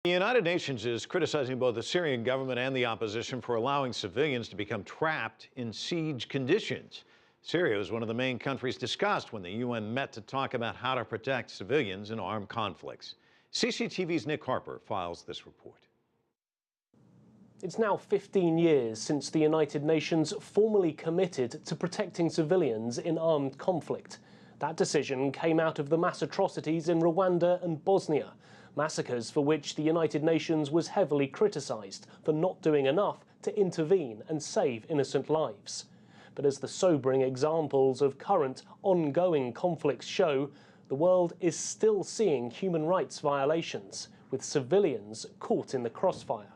The United Nations is criticizing both the Syrian government and the opposition for allowing civilians to become trapped in siege conditions. Syria was one of the main countries discussed when the UN met to talk about how to protect civilians in armed conflicts. CCTV's Nick Harper files this report. It's now 15 years since the United Nations formally committed to protecting civilians in armed conflict. That decision came out of the mass atrocities in Rwanda and Bosnia, massacres for which the United Nations was heavily criticised for not doing enough to intervene and save innocent lives. But as the sobering examples of current, ongoing conflicts show, the world is still seeing human rights violations, with civilians caught in the crossfire.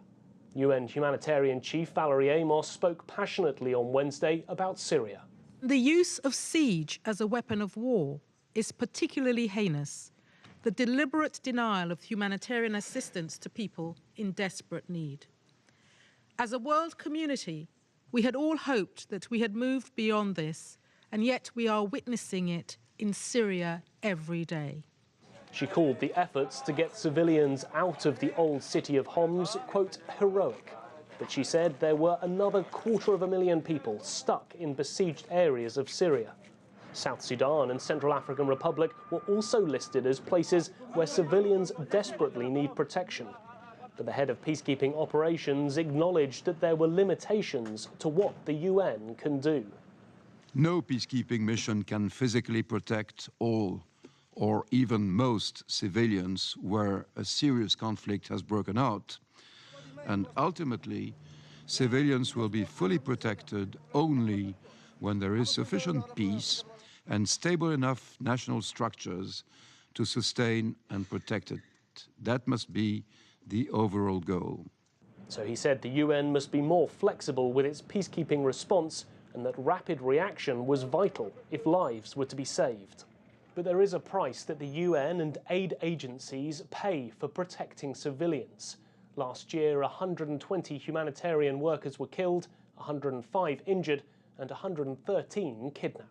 UN humanitarian chief Valerie Amos spoke passionately on Wednesday about Syria. The use of siege as a weapon of war is particularly heinous. The deliberate denial of humanitarian assistance to people in desperate need. As a world community, we had all hoped that we had moved beyond this, and yet we are witnessing it in Syria every day. She called the efforts to get civilians out of the old city of Homs, quote, heroic. But she said there were another 250,000 people stuck in besieged areas of Syria. South Sudan and Central African Republic were also listed as places where civilians desperately need protection. But the head of peacekeeping operations acknowledged that there were limitations to what the UN can do. No peacekeeping mission can physically protect all or even most civilians where a serious conflict has broken out. And ultimately, civilians will be fully protected only when there is sufficient peace and stable enough national structures to sustain and protect it. That must be the overall goal. So he said the UN must be more flexible with its peacekeeping response and that rapid reaction was vital if lives were to be saved. But there is a price that the UN and aid agencies pay for protecting civilians. Last year, 120 humanitarian workers were killed, 105 injured, and 113 kidnapped.